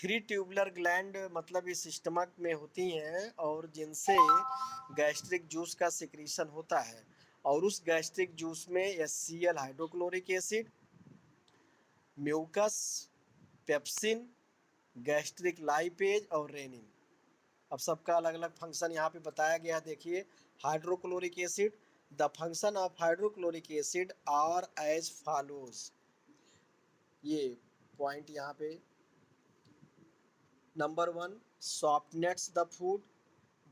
Three tubular gland मतलब ये stomach में होती हैं और जिनसे गैस्ट्रिक जूस का सिक्रीशन होता है और उस गैस्ट्रिक जूस में HCl hydrochloric acid, mucus, pepsin, gastric lipase और रेनिन। अब सबका अलग अलग फंक्शन यहाँ पे बताया गया है। देखिए, hydrochloric acid, the function of hydrochloric acid are as follows. ये पॉइंट यहाँ पे, नंबर 1, सॉफ्टनेस द फूड,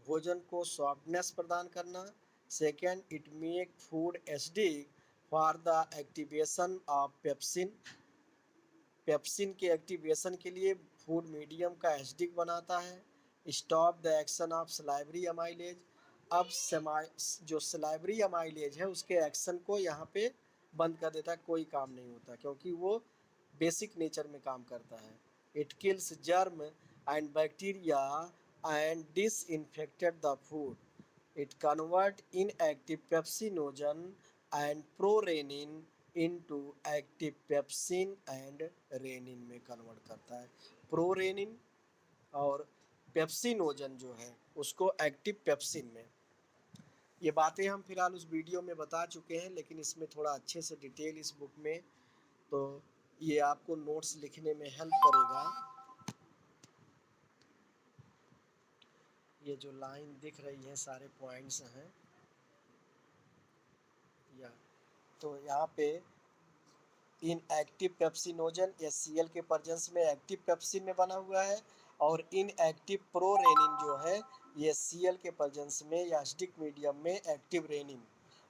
भोजन को सॉफ्टनेस प्रदान करना। Second, it make food acidic for the activation of pepsin, pepsin के एक्टिवेशन के लिए फूड मीडियम का एसिडिक बनाता है। Stop the action of salivary amylase, अब जो सलाइवरी अमाइलेज है उसके एक्शन को यहाँ पे बंद कर देता है, कोई काम नहीं होता क्योंकि वो बेसिक नेचर में काम करता है। It kills germ and bacteria and disinfected the food, it convert inactive pepsinogen and prorennin into active pepsin and rennin में कन्वर्ट करता है। प्रोरेनिन और पेप्सिनोजन जो है उसको एक्टिव पेप्सिन में। ये बातें हम फिलहाल उस वीडियो में बता चुके हैं, लेकिन इसमें थोड़ा अच्छे से डिटेल इस बुक में, तो ये आपको नोट्स लिखने में हेल्प करेगा। ये जो लाइन दिख रही है सारे पॉइंट्स हैं या, तो यहाँ पे इन एक्टिव पेप्सिनोजन HCl के प्रेजेंस में एक्टिव पेप्सिन में बना हुआ है और इन एक्टिव प्रोरेनिन जो है ये HCl के प्रेजेंस में या एसिडिक मीडियम में एक्टिव रेनिन।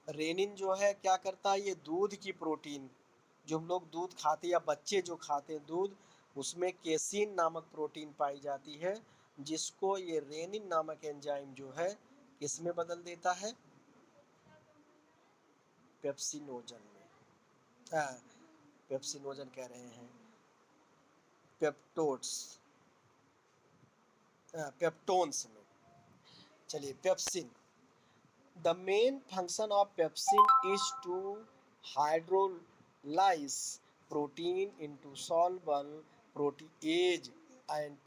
रेनिन जो है क्या करता है, ये दूध की प्रोटीन, जो हम लोग दूध खाते या बच्चे जो खाते हैं दूध, उसमें केसिन नामक प्रोटीन पाई जाती है, जिसको ये रेनिन नामक एंजाइम जो है किसमें बदल देता है, पेप्सिनोजन में। पेप्सिनोजन कह रहे हैं, पेप्टोड्स, पेप्टोन्स में। चलिए, pepsin, the main function of pepsin is to hydrolyse protein into soluble protease and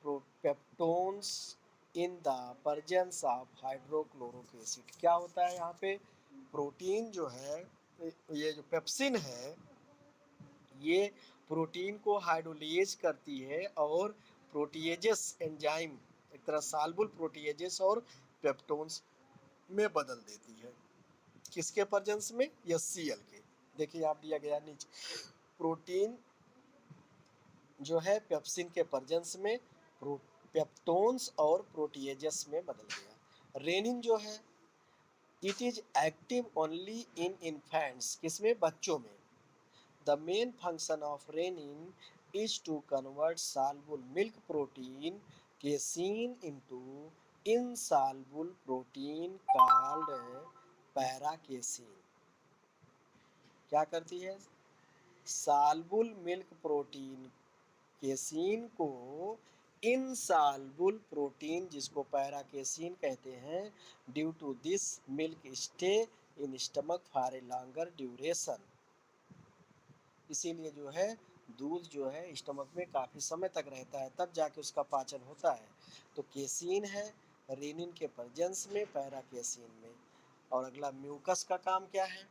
peptones in the presence of hydrochloric acid. क्या होता है यहाँ पे, प्रोटीन जो है, ये जो पेप्सिन है ये प्रोटीन को हाइड्रोलाइज करती है और प्रोटीएजेस एंजाइम, एक तरह साल्बुल प्रोटीएजेस और पेप्टोन्स में बदल देती है। किसके प्रेजेंस में, HCl के। देखिए आप दिया गया नीचे, प्रोटीन जो है पेप्सिन के प्रेजेंस में पेप्टोन्स और प्रोटीएजेस में बदल गया। रेनिन जो है, it is active only in infants, किसमें, बच्चों में। The main function of renin is to convert soluble milk protein casein into insoluble protein called paracasein। क्या करती है, सालबुल मिल्क प्रोटीन केसीन को इनसालबुल प्रोटीन, जिसको पैराकेसीन कहते हैं, due to this milk stay in stomach for a longer duration. इसीलिए जो है दूध जो है स्टमक में काफ़ी समय तक रहता है, तब जाके उसका पाचन होता है। तो केसीन है रेनिन के प्रेजेंस में, पैराकेसीन में। और अगला म्यूकस का काम क्या है,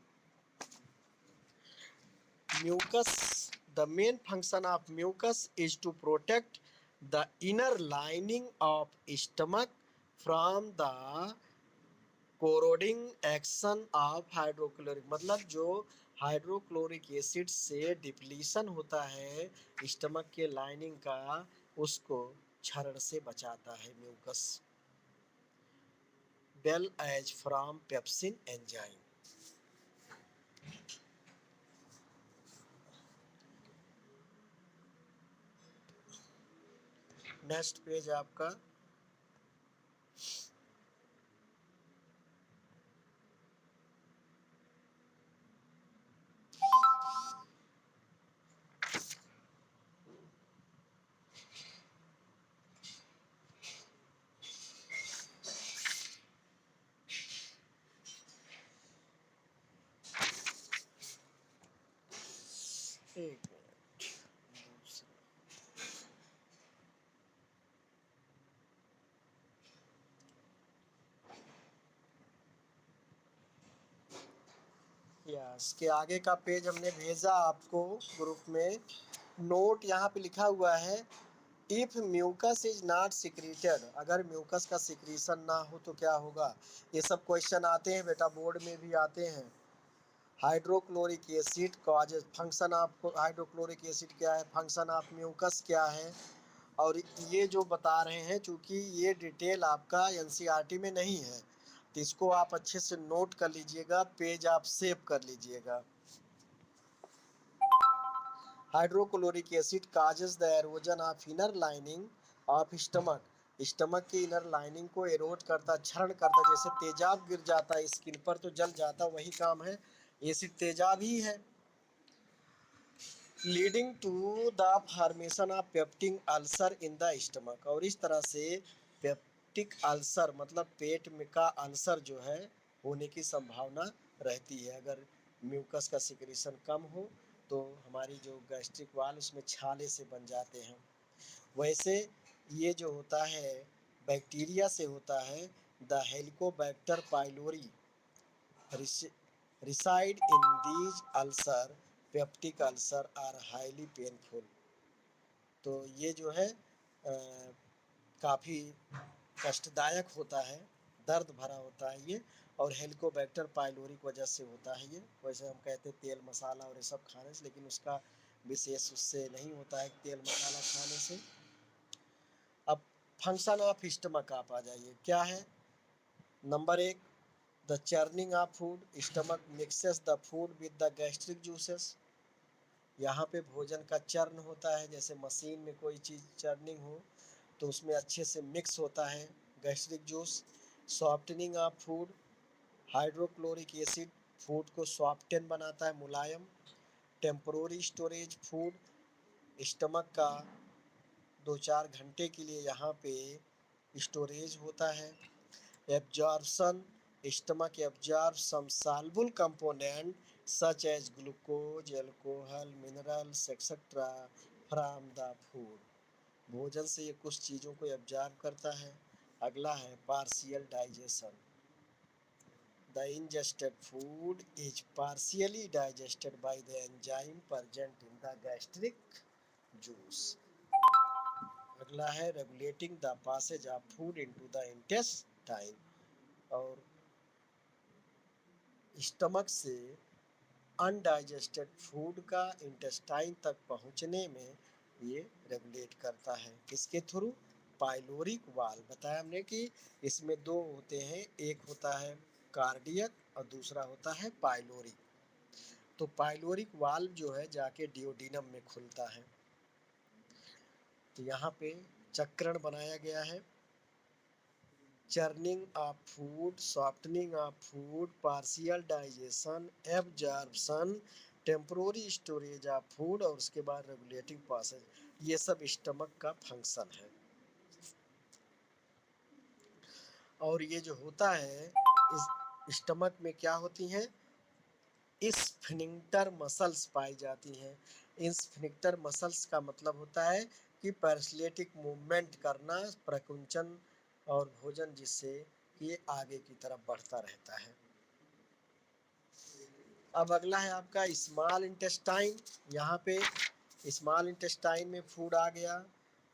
mucus, the main function of mucus is to protect the inner lining of stomach from the corroding action of hydrochloric, मतलब जो हाइड्रोक्लोरिक एसिड से डिप्लीशन होता है स्टमक के लाइनिंग का, उसको क्षरण से बचाता है mucus. Well as from pepsin enzyme. Next page आपका एक मिनट, इसके आगे का पेज हमने भेजा आपको ग्रुप में। नोट यहाँ पे लिखा हुआ है, if mucus is not secreted, अगर म्यूकस का सिक्रीशन ना हो तो क्या होगा। ये सब क्वेश्चन आते हैं बेटा, बोर्ड में भी आते हैं। Hydrochloric acid causes, function of hydrochloric acid क्या है, फंक्शन ऑफ म्यूकस क्या है। और ये जो बता रहे हैं, चूंकि ये डिटेल आपका एनसीईआरटी में नहीं है, तो इसको आप अच्छे से नोट कर लीजिएगा, पेज आप सेव कर लीजिएगा। Hydrochloric acid causes the halogen of inner lining of stomach, stomach की इनर लाइनिंग को एरोड करता, क्षरण करता। जैसे तेजाब गिर जाता है स्किन पर तो जल जाता, वही काम है, एसिड तेजाब ही है। Leading to the formation of peptic ulcer in the stomach, और इस तरह से पेप्टिक अल्सर मतलब पेट में का अल्सर जो है होने की संभावना रहती है। अगर म्यूकस का सिक्रीशन कम हो तो हमारी जो गैस्ट्रिक वाल उसमें छाले से बन जाते हैं। वैसे ये जो होता है बैक्टीरिया से होता है। The Helicobacter pylori reside in these ulcer, peptic ulcer are highly painful. तो ये जो है काफ़ी कष्टदायक होता है, दर्द भरा होता है ये, और हेलिकोबैक्टर पाइलोरी की वजह से होता है ये। वैसे हम कहते हैं तेल मसाला और ये सब खाने से, लेकिन उसका विशेष उससे नहीं होता है तेल मसाला खाने से। अब फंक्शन ऑफ स्टमक आप आ जाइए, क्या है। Number 1, the churning of food, stomach mixes the food with the gastric juices. यहाँ पे भोजन का चर्न होता है, जैसे मशीन में कोई चीज़ चर्निंग हो तो उसमें अच्छे से मिक्स होता है gastric juice. Softening of food, hydrochloric acid food को सॉफ्टन बनाता है, मुलायम। टेम्परोरी स्टोरेज फूड, स्टमक का 2-4 घंटे के लिए यहाँ पे स्टोरेज होता है। Absorption, stomach absorb some soluble component such as glucose, alcohol, minerals etcetera from the food. भोजन से ये कुछ चीज़ों को एब्जॉर्ब करता है। अगला है partial digestion, the ingested food is partially digested by the enzyme present in the gastric juice। अगला है regulating the passage of food into the intestine, और स्टमक से अनडाइजेस्टेड फूड का इंटेस्टाइन तक पहुंचने में ये रेगुलेट करता है। किसके थ्रू, पाइलोरिक वाल। बताया हमने कि इसमें 2 होते हैं, एक होता है कार्डियक और दूसरा होता है पाइलोरिक। तो पाइलोरिक वाल जो है जाके डियोडिनम में खुलता है। तो यहाँ पे चक्रण बनाया गया है, churning of food, softening of food, partial digestion, absorption, temporary storage of food, और उसके बाद रेगुलेटिंग प्रोसेस। ये सब स्टमक का फंक्शन है। और ये जो होता है इस स्टमक में क्या होती हैं, स्फिंक्टर मसल्स पाई जाती हैं। इन स्फिंक्टर मसल्स का मतलब होता है कि पैरासिलेटिक मूवमेंट करना, प्रकुंचन और भोजन, जिससे ये आगे की तरफ बढ़ता रहता है। अब अगला है आपका स्मॉल इंटेस्टाइन। यहाँ पे स्मॉल इंटेस्टाइन में फूड आ गया।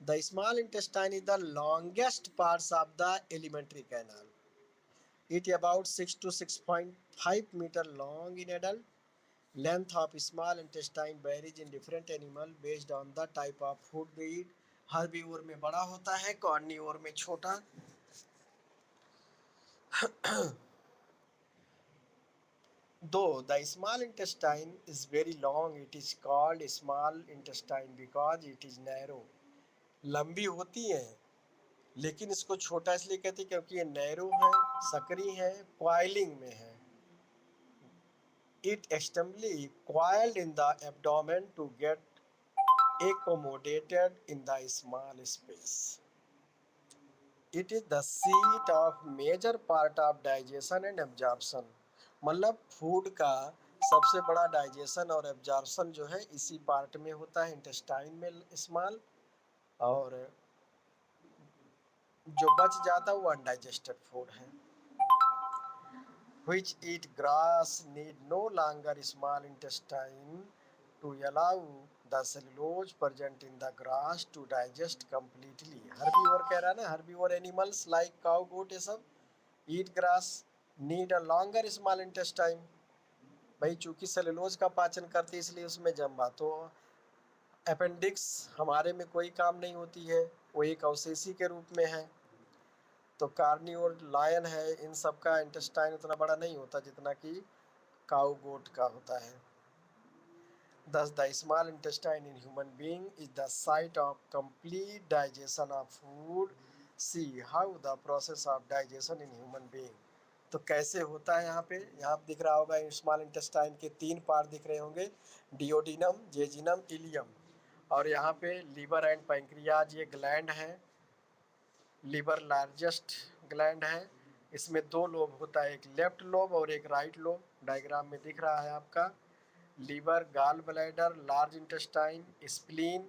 The small intestine is the longest parts of the alimentary canal. It about 6 to 6.5 metre long in adult. Length of small intestine varies in different animal based on the type of food they eat। Herbivore में बड़ा होता है, carnivore में छोटा। Though the small intestine is very long, it is called small intestine because it is narrow। लंबी होती है लेकिन इसको छोटा इसलिए कहते हैं क्योंकि ये नैरो है, सकरी है, कॉइलिंग में है। It extremely coiled in the abdomen to get accommodated in the small space। It is the seat of major part of digestion and absorption। मतलब फूड का सबसे बड़ा डाइजेशन और एब्जॉर्प्शन जो है इसी पार्ट में होता है, इंटेस्टाइन में स्मॉल। और जो बच जाता है वो अनडाइजेस्टेड फूड है। which eat grass need no longer small intestine to allow the cellulose present in the grass to digest completely. Herbivore कह रहा है ना, herbivore animals like cow, goat ये सब eat grass need a longer small intestine. भाई चूंकि cellulose का पाचन करती है इसलिए उसमें जम्बा, तो अपेंडिक्स हमारे में कोई काम नहीं होती है, वो एक अवशेषी के रूप में है। तो कार्निवोर लायन है, इन सब का इंटेस्टाइन उतना बड़ा नहीं होता जितना कि काऊ गोट का होता है। Thus the small intestine in human being is the site of complete digestion of food. See how the process of digestion in human being. तो कैसे होता है यहाँ पे, यहाँ दिख रहा होगा स्मॉल इंटेस्टाइन के 3 पार्ट दिख रहे होंगे, डिओडिनम, जेजिनम, इलियम। और यहाँ पे लीवर एंड पैंक्रियाज ये ग्लैंड है। लीवर लार्जेस्ट ग्लैंड है, इसमें 2 लोब होता है, एक लेफ्ट लोब और एक राइट लोब, डायग्राम में दिख रहा है आपका। Liver, gall bladder, large intestine, spleen,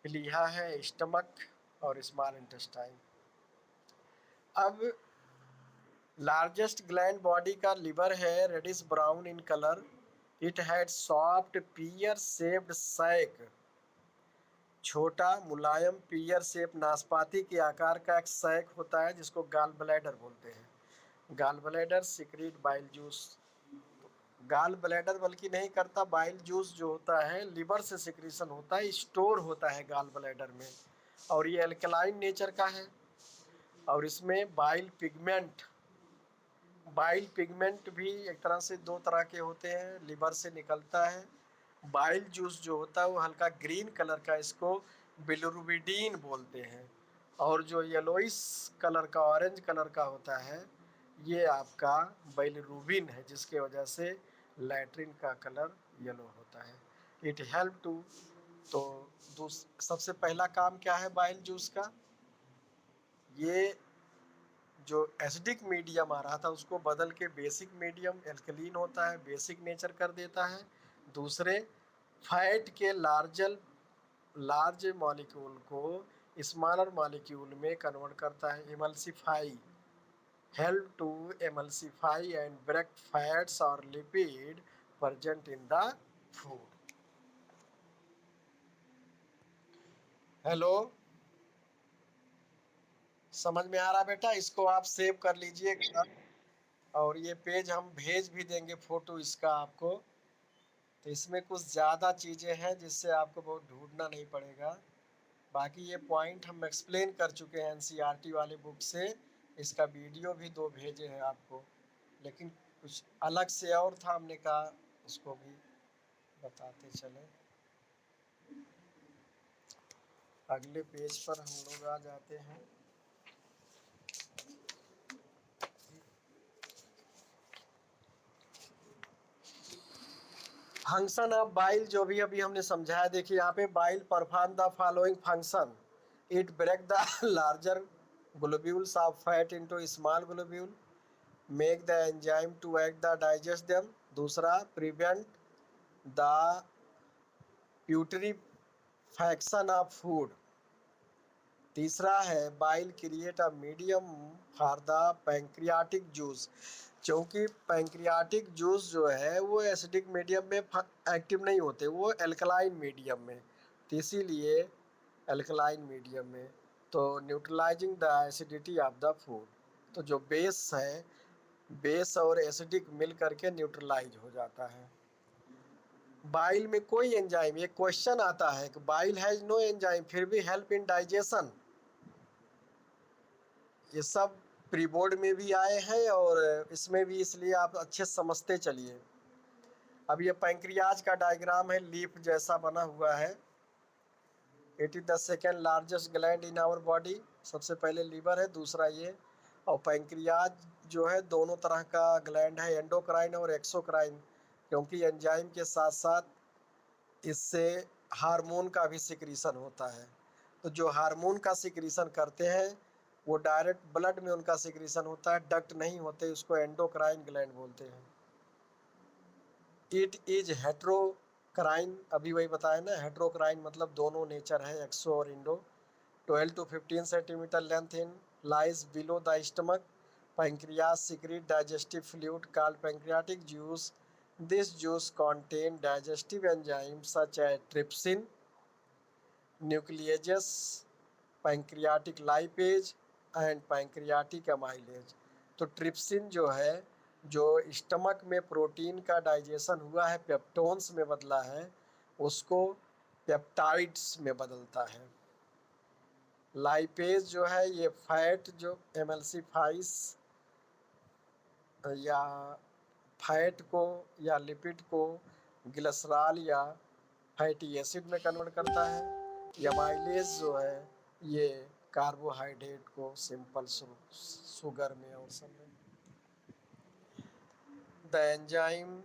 प्लीहा है, स्टमक और स्मॉल इंटेस्टाइन। अब लार्जेस्ट ग्लैंड बॉडी का लीवर है, reddish brown in colour. It had soft pear shaped sac, छोटा मुलायम पियर शेप नाशपाती के आकार का एक सैक होता है जिसको गाल ब्लैडर बोलते हैं। Gall bladder secrete bile juice, gall bladder बल्कि नहीं करता, बाइल जूस जो होता है लिवर से सिक्रीशन होता है, स्टोर होता है गाल ब्लैडर में, और ये एल्कलाइन नेचर का है। और इसमें बाइल पिगमेंट भी एक तरह से 2 तरह के होते हैं, लिवर से निकलता है। बाइल जूस जो होता है वो हल्का ग्रीन कलर का, इसको बिलिरुबिन बोलते हैं। और जो येलोइस कलर का, ऑरेंज कलर का होता है, ये आपका बिलिरुबिन है, जिसके वजह से लैट्रिन का कलर येलो होता है। इट हेल्प टू, तो सबसे पहला काम क्या है बाइल जूस का, ये जो एसिडिक मीडियम आ रहा था उसको बदल के बेसिक मीडियम, एल्कलीन होता है, बेसिक नेचर कर देता है। दूसरे, फैट के लार्ज मॉलिक्यूल को स्मॉलर मॉलिक्यूल में कन्वर्ट करता है, emulsify, help to emulsify and break fats और lipid present in the food. Hello, समझ में आ रहा बेटा? इसको आप सेव कर लीजिएगा और ये पेज हम भेज भी देंगे फोटो इसका आपको। तो इसमें कुछ ज़्यादा चीज़ें हैं जिससे आपको बहुत ढूंढना नहीं पड़ेगा। बाकी ये पॉइंट हम एक्सप्लेन कर चुके हैं एनसीईआरटी वाले बुक से, इसका वीडियो भी 2 भेजे हैं आपको, लेकिन कुछ अलग से और था, हमने कहा उसको भी बताते चले। अगले पेज पर हम लोग आ जाते हैं। फंक्शन ऑफ बाइल जो भी अभी हमने समझाया, देखिए यहाँ पे bile perform the following function. It break the larger globules of fat into small globule, make the enzyme to act the digest them. दूसरा, prevent the putrefaction of food. तीसरा है bile create a medium for the pancreatic juice, क्योंकि pancreatic juice जो है वो acidic medium में active नहीं होते, वो एल्कलाइन मीडियम में, तो इसीलिए एल्कलाइन मीडियम में, तो neutralising the acidity of the food. तो जो बेस है, बेस और एसिडिक मिल करके न्यूट्रलाइज हो जाता है। बाइल में कोई एंजाइम, ये क्वेश्चन आता है कि बाइल हैज नो एंजाइम फिर भी हेल्प इन डाइजेशन, ये सब प्री बोर्ड में भी आए हैं और इसमें भी, इसलिए आप अच्छे समझते चलिए। अब ये पैंक्रियाज का डायग्राम है, लीफ जैसा बना हुआ है। It is the second largest gland in our body, सबसे पहले लीवर है, दूसरा ये। और पैंक्रियाज जो है दोनों तरह का ग्लैंड है, एंडोक्राइन और एक्सोक्राइन, क्योंकि एंजाइम के साथ साथ इससे हार्मोन का भी सिक्रीशन होता है। तो जो हार्मोन का सिक्रीशन करते हैं वो डायरेक्ट ब्लड में उनका सिक्रीशन होता है, डक्ट नहीं होते, उसको एंडोक्राइन ग्लैंड बोलते हैं। इट इज हेट्रोक्राइन, अभी वही बताया ना, हेट्रोक्राइन मतलब दोनों नेचर है, एक्सो और Indo. 12 to 15 centimetre length in, lies below the stomach, Pancreas secrete digestive fluid called pancreatic juice. This juice contains digestive enzymes such as trypsin, nucleases, pancreatic lipase and pancreatic amylase. तो trypsin जो है, जो stomach में protein का digestion हुआ है peptones में बदला है, उसको पेप्टाइड्स में बदलता है। लाइपेज जो है ये फैट जो एमल्सिफाइस या फैट को या लिपिड को ग्लिसरॉल या फैटी एसिड में कन्वर्ट करता है। एमाइलेज जो है ये कार्बोहाइड्रेट को सिंपल शुगर में और सब में। The enzyme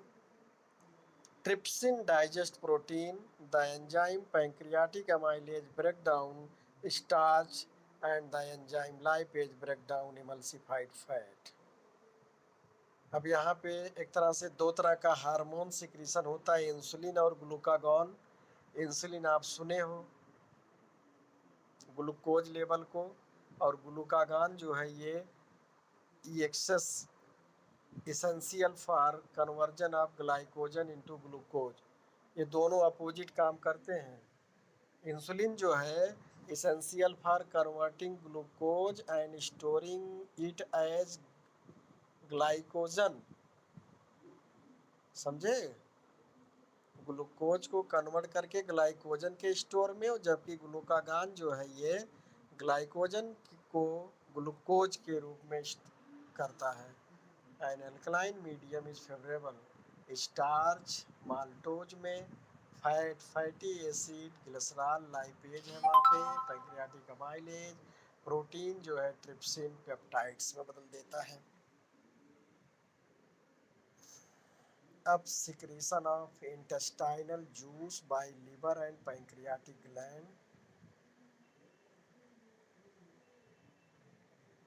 trypsin digest protein. The enzyme pancreatic amylase break down starch and the enzyme lipase break down emulsified fat. अब यहाँ पे एक तरह से दो तरह का हार्मोन सिक्रीशन होता है, इंसुलिन और ग्लूकागॉन। इंसुलिन आप सुने हो ग्लूकोज लेवल को, और ग्लूकागॉन जो है ये excess essential for conversion of glycogen into glucose. ये दोनों अपोजिट काम करते हैं। इंसुलिन जो है essential for converting glucose and storing it as glycogen, समझे, ग्लूकोज को कन्वर्ट करके ग्लाइकोजन के स्टोर में, जबकि ग्लूकागॉन जो है ये ग्लाइकोजन को ग्लूकोज के रूप में करता है। An alkaline medium is favourable. Starch maltose में, fat fatty acid glycerol lipase है वहाँ पे, पैंक्रियाटिक अमाइलेज, प्रोटीन जो है ट्रिप्सिन पेप्टाइड्स में बदल देता है। अब secretion of intestinal juice bye liver and pancreatic gland.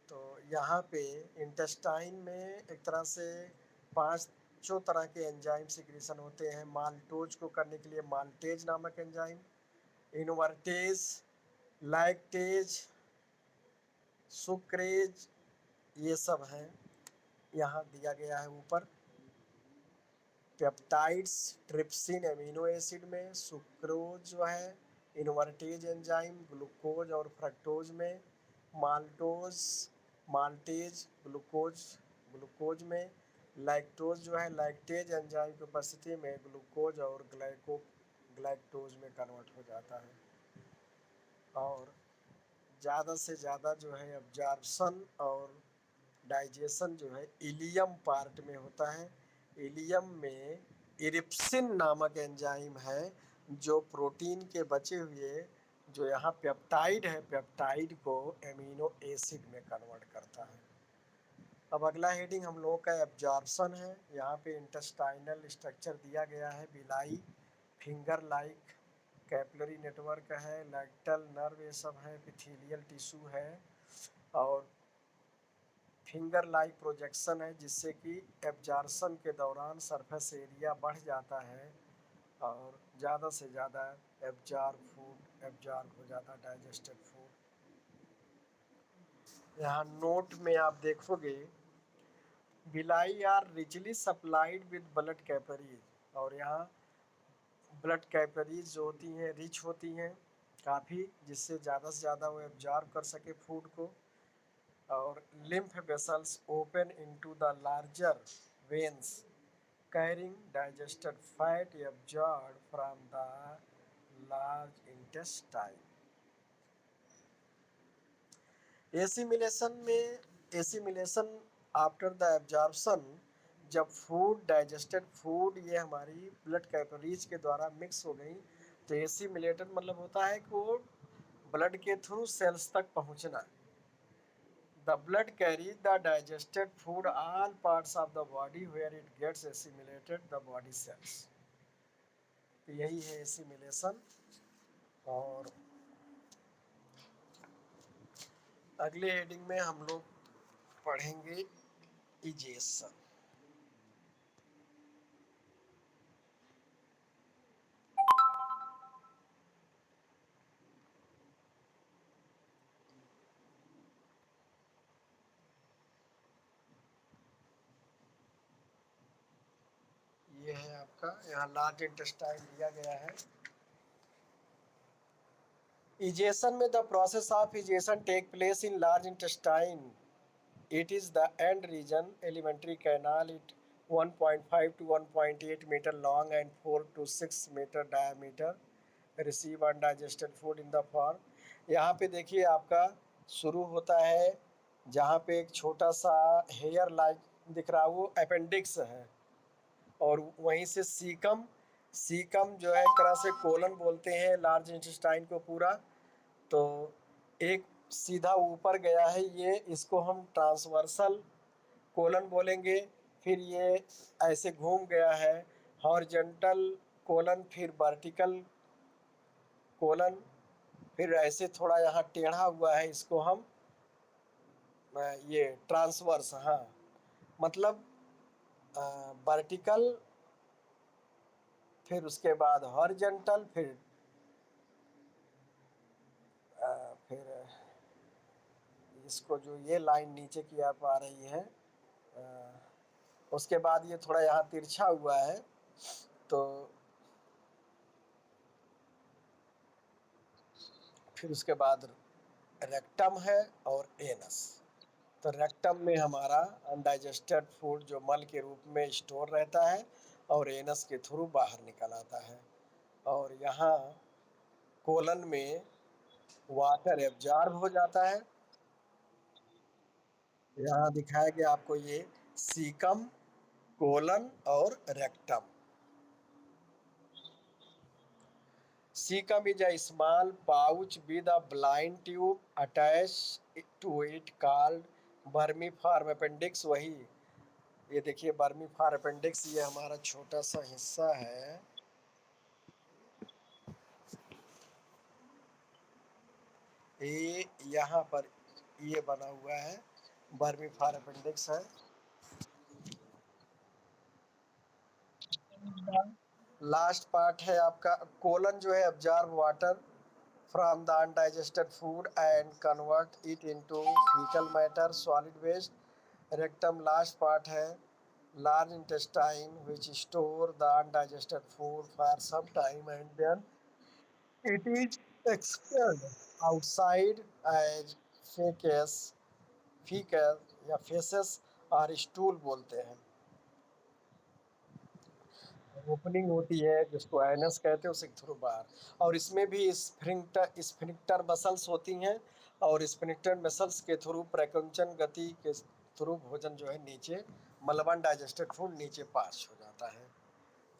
तो यहाँ पे इंटेस्टाइन में एक तरह से पांचों तरह के एंजाइम सिक्रीशन होते हैं। माल्टोज को करने के लिए माल्टेज नामक एंजाइम, इनवर्टेज, लैक्टेज, सुक्रेज, ये सब हैं, यहाँ दिया गया है ऊपर। पेप्टाइड्स ट्रिप्सिन एमिनो एसिड में, सुक्रोज जो है इनवर्टेज एंजाइम ग्लूकोज और फ्रक्टोज में, माल्टोज माल्टेज ग्लूकोज में, लैक्टोज जो है लैक्टेज एंजाइम की उपस्थिति में ग्लूकोज और ग्लैक्टोज में कन्वर्ट हो जाता है। और ज़्यादा से ज़्यादा जो है एब्जॉर्प्शन और डाइजेशन जो है इलियम पार्ट में होता है। इलियम में इरिप्सिन नामक एंजाइम है जो प्रोटीन के बचे हुए जो यहाँ पेप्टाइड है, पेप्टाइड को एमिनो एसिड में कन्वर्ट करता है। अब अगला हेडिंग हम लोगों का एब्जॉर्प्शन है। यहाँ पे इंटेस्टाइनल स्ट्रक्चर दिया गया है, बिलाई, फिंगर लाइक कैपिलरी नेटवर्क है, लैक्टल नर्व ये सब है, एपिथेलियल टिश्यू है और फिंगर लाइक प्रोजेक्शन है, जिससे कि एब्जॉर्प्शन के दौरान सरफेस एरिया बढ़ जाता है और ज़्यादा से ज़्यादा एब्जॉर्ब हो जाता है डाइजेस्टेड फूड। यहाँ नोट में आप देखोगे villi are richly supplied with blood capillaries, और यहाँ ब्लड कैपिलरीज जो होती हैं रिच होती हैं काफ़ी, जिससे ज़्यादा से ज़्यादा वो एब्जॉर्ब कर सके फूड को। और lymph vessels open into the larger veins carrying digested fat absorbed from the large intestine. Assimilation after the absorption, जब फूड डाइजेस्टेड फूड ये हमारी ब्लड कैपिलरीज के द्वारा मिक्स हो गई, तो एसिमिलेटेड मतलब होता है कि वो ब्लड के थ्रू सेल्स तक पहुंचना। The blood carries the digested food all parts of the body where it gets assimilated the body cells. तो यही है एसिमिलेशन। और अगले हेडिंग में हम लोग पढ़ेंगे इजेशन। आपका यहाँ लार्ज इंटेस्टाइन दिया गया है। इजेशन में the process of egestion take place in large intestine. It is the end region, alimentary canal. It 1.5 to 1.8 meter long and 4 to 6 meter diameter. Receive undigested food in the form. यहाँ पे देखिए आपका शुरू होता है जहाँ पे एक छोटा सा हेयर लाइक दिख रहा है, वो अपेंडिक्स है। और वहीं से सीकम, सीकम जो है एक तरह से कोलन बोलते हैं लार्ज इंटेस्टाइन को पूरा। तो एक सीधा ऊपर गया है ये, इसको हम ट्रांसवर्सल कोलन बोलेंगे। फिर ये ऐसे घूम गया है हॉरिजॉन्टल कोलन, फिर वर्टिकल कोलन, फिर ऐसे थोड़ा यहाँ टेढ़ा हुआ है, इसको हम ये ट्रांसवर्स, हाँ मतलब वर्टिकल, फिर उसके बाद हॉरिजॉन्टल, फिर इसको जो ये लाइन नीचे की आप आ रही है, उसके बाद ये थोड़ा यहाँ तिरछा हुआ है। तो फिर उसके बाद रेक्टम है और एनस। तो रेक्टम में हमारा अनडाइजेस्टेड फूड जो मल के रूप में स्टोर रहता है और एनस के थ्रू बाहर निकल आता है। और यहाँ कोलन में वाटर एब्जॉर्ब हो जाता है। यहाँ दिखाया गया आपको ये सीकम, कोलन और rectum. Cecum is a small pouch with a blind tube attached to it called vermiform appendix। वही ये देखिए वर्मीफॉर्म अपेंडिक्स, ये हमारा छोटा सा हिस्सा है। ये यहाँ पर ये बना हुआ है, वर्मीफॉर्म अपेंडिक्स है। लास्ट पार्ट है आपका कोलन, जो है absorb water from the undigested food and convert it into fecal matter, solid waste. Rectum last part है large intestine which store the undigested food for some time and then it is expelled outside as feces, fecal या feces और stool बोलते हैं। Opening होती है जिसको anus कहते हैं, उसे थ्रू बाहर। और इसमें भी स्फिंक्टर मसल्स होती हैं और स्फिंक्टर मसल्स के थ्रू प्रकुंचन गति के थ्रू भोजन जो है नीचे, मलबन डाइजेस्टेड फूड नीचे पास हो जाता है।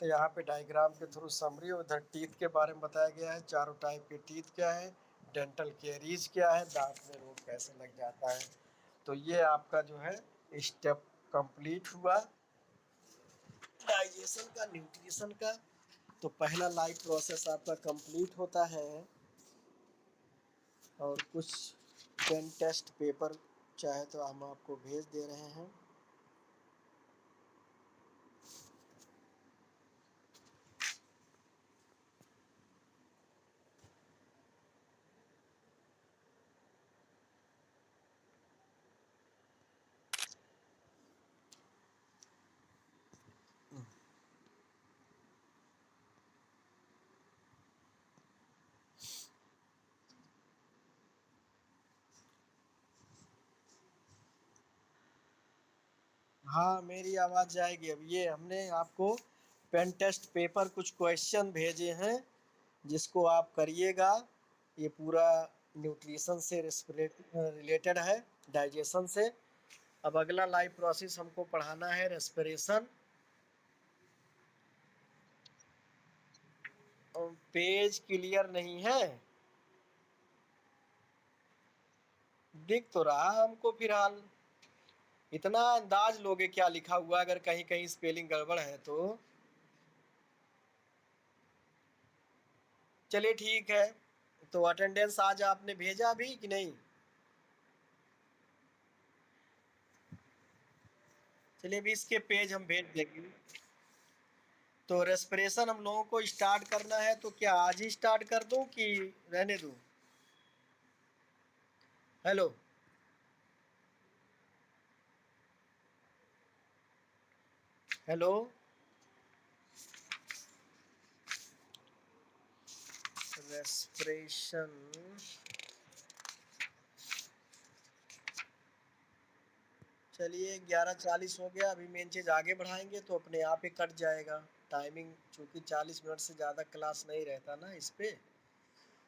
तो यहाँ पे डायग्राम के थ्रू समरी, उधर टीथ के बारे में बताया गया है, चारों टाइप के टीथ क्या है, डेंटल केरीज क्या है, दांत में रोग कैसे लग जाता है। तो ये आपका जो है स्टेप कंप्लीट हुआ डाइजेशन का, न्यूट्रिशन का। तो पहला लाइफ प्रोसेस आपका कंप्लीट होता है। और कुछ पेन टेस्ट पेपर चाहे तो हम आपको भेज दे रहे हैं। हाँ मेरी आवाज़ जाएगी। अब ये हमने आपको पेन टेस्ट पेपर कुछ क्वेश्चन भेजे हैं जिसको आप करिएगा। ये पूरा न्यूट्रिशन से रिलेटेड है, डाइजेशन से। अब अगला लाइफ प्रोसेस हमको पढ़ाना है रेस्पिरेशन। पेज क्लियर नहीं है, दिख तो रहा हमको फिलहाल। इतना अंदाज लोगे क्या लिखा हुआ, अगर कहीं कहीं स्पेलिंग गड़बड़ है तो। चलिए ठीक है। तो अटेंडेंस आज आपने भेजा भी कि नहीं? चलिए अभी इसके पेज हम भेज देंगे। तो रेस्पिरेशन हम लोगों को स्टार्ट करना है, तो क्या आज ही स्टार्ट कर दूं कि रहने दूं? Hello, hello. रेस्पिरेशन। चलिए 11:40 हो गया, अभी मेन चीज आगे बढ़ाएंगे तो अपने आप ही कट जाएगा टाइमिंग, चूंकि 40 मिनट से ज़्यादा क्लास नहीं रहता ना इस पे।